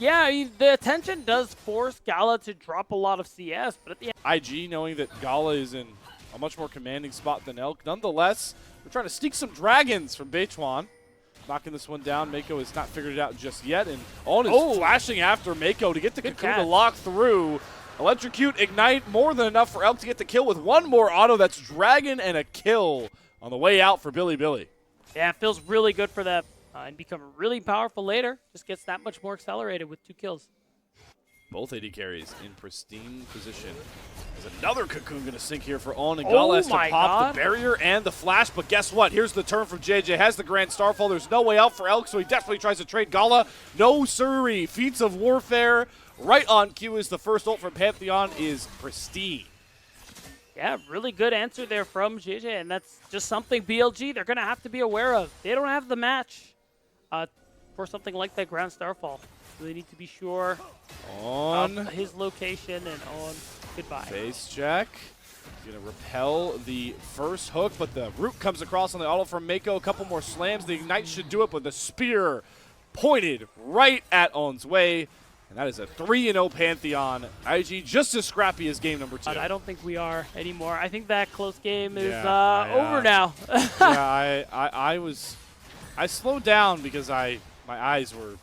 Yeah, I mean, the attention does force Gala to drop a lot of CS, but at the end... IG, knowing that Gala is in a much more commanding spot than Elk. Nonetheless, we're trying to sneak some dragons from Beichuan. Knocking this one down. Mako has not figured it out just yet, and On is flashing after Mako to get the Cocoon to lock through. Electrocute, Ignite, more than enough for Elk to get the kill with one more auto. That's Dragon and a kill on the way out for Billy. Yeah, it feels really good for them. And become really powerful later. Just gets that much more accelerated with 2 kills. Both AD carries in pristine position. There's another Cocoon going to sink here for On, and Gala has to pop the barrier and the flash. But guess what? Here's the turn from JJ. Has the Grand Starfall. There's no way out for Elk, so he definitely tries to trade Gala. No siree. Feats of Warfare right on cue as the first ult from Pantheon is pristine. Yeah, really good answer there from JJ, and that's just something BLG they're going to have to be aware of. They don't have the match for something like that Ground Starfall. So they need to be sure On of his location and On goodbye. Face check. He's going to repel the first hook, but the root comes across on the auto from Mako. A couple more slams. The Ignite should do it, but the spear pointed right at On's way. And that is a 3-0 Pantheon. IG just as scrappy as game number 2. I don't think we are anymore. I think that close game is over now. I slowed down because my eyes were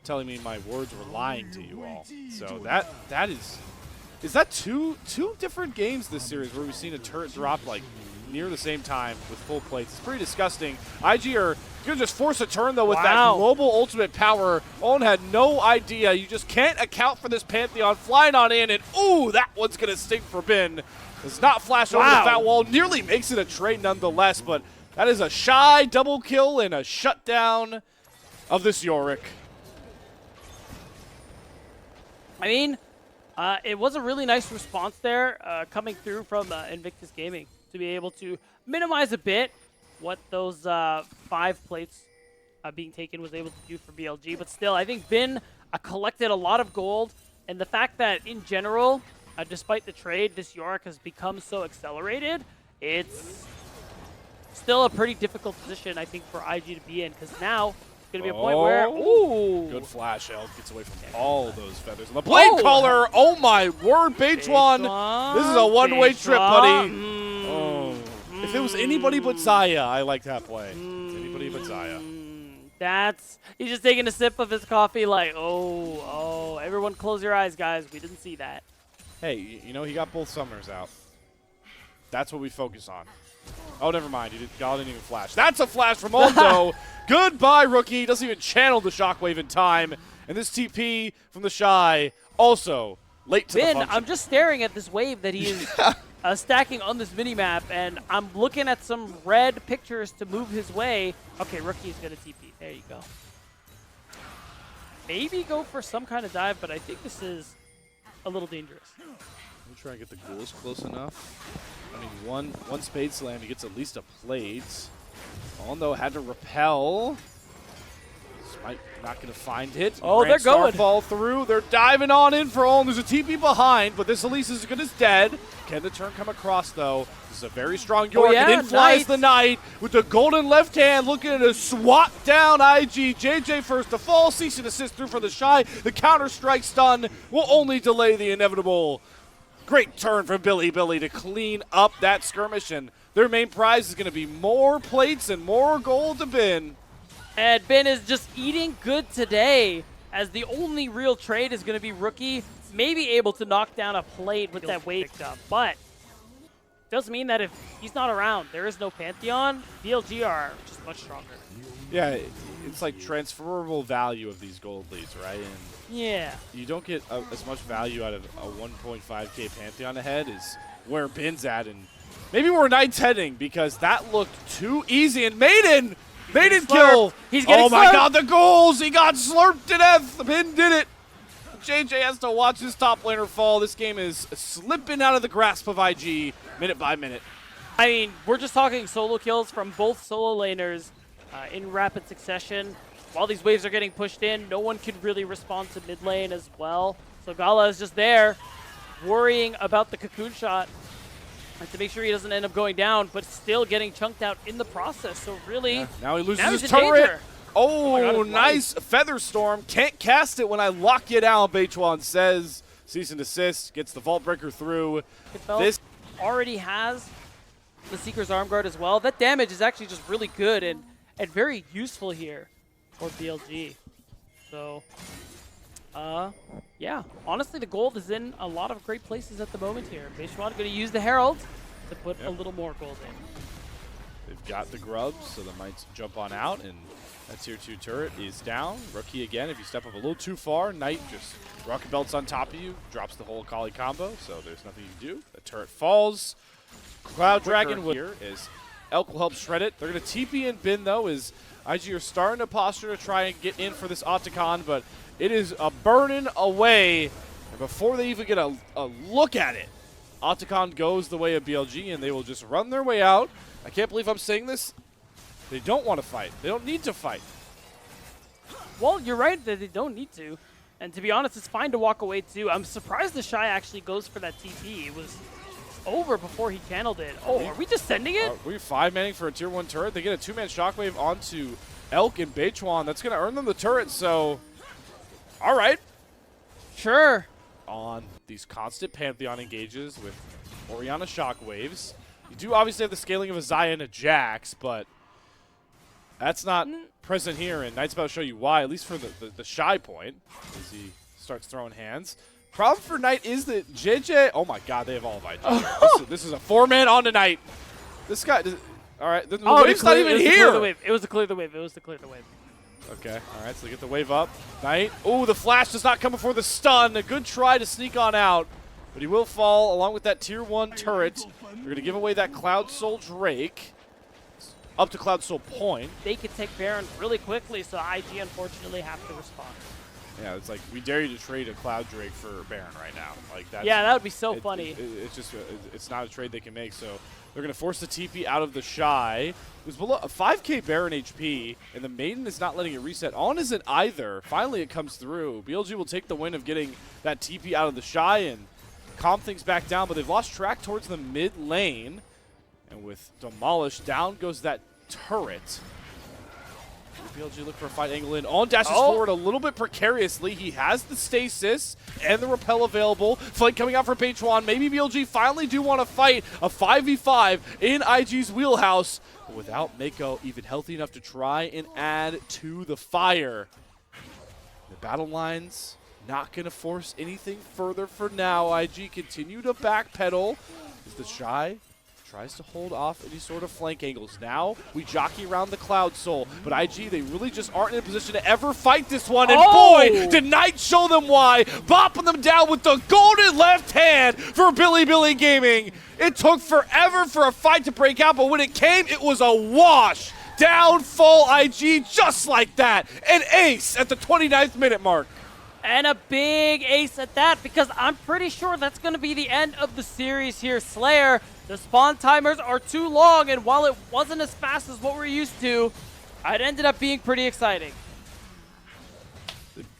telling me my words were lying to you all. So that is that two different games this series where we've seen a turret drop like near the same time with full plates. It's pretty disgusting. IG are going to just force a turn, though, with that global ultimate power. On had no idea. You just can't account for this Pantheon flying on in, and ooh, that one's going to sting for Bin. Does not flash over the fat wall. Nearly makes it a trade nonetheless, but that is a shy double kill and a shutdown of this Yorick. I mean, it was a really nice response there coming through from Invictus Gaming to be able to minimize a bit what those 5 plates being taken was able to do for BLG. But still, I think Bin collected a lot of gold. And the fact that, in general, despite the trade, this Yorick has become so accelerated, it's still a pretty difficult position, I think, for IG to be in. Because now it's going to be a point where, ooh. Good flash. Elk gets away from all those feathers. And the blade caller, oh my word, Bechuan. This is a one-way trip, buddy. If it was anybody but Zaya, I like that play. It's anybody but Zaya. He's just taking a sip of his coffee like, oh, everyone close your eyes, guys. We didn't see that. Hey, you know, he got both summoners out. That's what we focus on. Oh, never mind. God didn't even flash. That's a flash from Ondo. Goodbye, rookie. Doesn't even channel the shockwave in time. And this TP from the Shy also late to the function. I'm just staring at this wave that he is stacking on this minimap, and I'm looking at some red pictures to move his way. Okay, rookie is going to TP. There you go. Maybe go for some kind of dive, but I think this is a little dangerous. Let me try and get the ghouls close enough. I mean, one Spade Slam, he gets at least a plate. Ondo had to repel. Not going to find it. Oh, they're going. Fall through. They're diving on in for Oln. There's a TP behind, but this Elise is as good as dead. Can the turn come across, though? This is a very strong York. And in flies the Knight with the golden left hand, looking to swat down IG. JJ first to fall. Cease and assist through for the Shy. The counter-strike stun will only delay the inevitable. Great turn from Billy to clean up that skirmish, and their main prize is going to be more plates and more gold to Bin. And Bin is just eating good today, as the only real trade is going to be rookie maybe able to knock down a plate with that wave picked up. But doesn't mean that if he's not around, there is no Pantheon. BLG are just much stronger. Yeah, it's like transferable value of these gold leads, right? And yeah. You don't get as much value out of a 1.5k Pantheon ahead as where Bin's at. And maybe we're Knights heading because that looked too easy. And Maiden kill. He's getting slurped. My God, the goals. He got slurped to death. The Bin did it. JJ has to watch his top laner fall. This game is slipping out of the grasp of IG minute by minute. I mean, we're just talking solo kills from both solo laners in rapid succession. While these waves are getting pushed in, no one can really respond to mid lane as well. So Gala is just there, worrying about the cocoon shot and to make sure he doesn't end up going down, but still getting chunked out in the process. So really, now he loses his turret. Oh, nice Feather Storm. Can't cast it when I lock you down, Bechuan says. Cease and desist, gets the Vault Breaker through. This already has the Seeker's Arm Guard as well. That damage is actually just really good and very useful here for BLG. So, yeah. Honestly, the gold is in a lot of great places at the moment here. Bechuan going to use the Herald to put a little more gold in. They've got the grubs, so they might jump on out, and that tier 2 turret is down. Rookie again, if you step up a little too far, Knight just rocket belts on top of you, drops the whole Akali combo, so there's nothing you can do. The turret falls. Cloud Dragon here is Elk will help shred it. They're going to TP and Bin, though, as IG are starting to posture to try and get in for this Otacon, but it is a burning away. And before they even get a look at it, Otacon goes the way of BLG, and they will just run their way out. I can't believe I'm saying this. They don't want to fight. They don't need to fight. Well, you're right that they don't need to. And to be honest, it's fine to walk away, too. I'm surprised the Shy actually goes for that TP. It was over before he channeled it. Oh, are we just sending it? Are we 5-manning for a tier 1 turret? They get a 2-man shockwave onto Elk and Beichuan. That's going to earn them the turret, so all right. Sure. On these constant Pantheon engages with Orianna shockwaves. You do obviously have the scaling of a Xayah and a Jax, but that's not present here, and Knight's about to show you why, at least for the shy point, as he starts throwing hands. Problem for Knight is that JJ, oh my god, they have all of IG. This is a 4-man on Knight. This guy, all right, the wave's not even here. It was to clear the wave. Okay, all right, so they get the wave up. Knight, oh, the flash does not come before the stun. A good try to sneak on out, but he will fall along with that tier 1 turret. They're going to give away that Cloud Soul Drake up to Cloud Soul Point. They could take Baron really quickly, so IG unfortunately have to respond. Yeah, it's like, we dare you to trade a Cloud Drake for Baron right now. Like that's, yeah, that would be so funny. It's just, it's not a trade they can make, so they're going to force the TP out of the Shy. It was below a 5k Baron HP, and the Maiden is not letting it reset. On isn't either. Finally, it comes through. BLG will take the win of getting that TP out of the Shy and calm things back down, but they've lost track towards the mid lane. And with Demolish, down goes that turret. BLG look for a fight angle in. On dashes forward a little bit precariously. He has the stasis and the repel available. Flank coming out for Beichuan. Maybe BLG finally do want to fight a 5v5 in IG's wheelhouse, but without Mako even healthy enough to try and add to the fire. The battle lines not going to force anything further for now. IG continue to backpedal as the Shy tries to hold off any sort of flank angles. Now we jockey around the Cloud Soul, but IG, they really just aren't in a position to ever fight this one. And boy, did Knight show them why, bopping them down with the golden left hand for Billy Gaming. It took forever for a fight to break out, but when it came, it was a wash. Down fall IG just like that. An ace at the 29th minute mark. And a big ace at that, because I'm pretty sure that's going to be the end of the series here. Slayer, the spawn timers are too long, and while it wasn't as fast as what we're used to, it ended up being pretty exciting.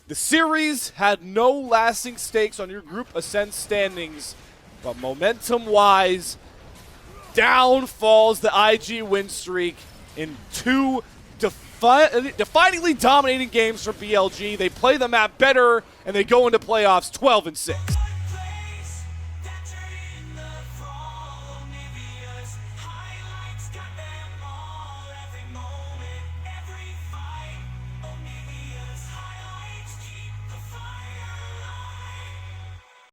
The series had no lasting stakes on your Group Ascent standings, but momentum-wise, down falls the IG win streak in 2 definingly dominating games for BLG. They play the map better, and they go into playoffs 12-6.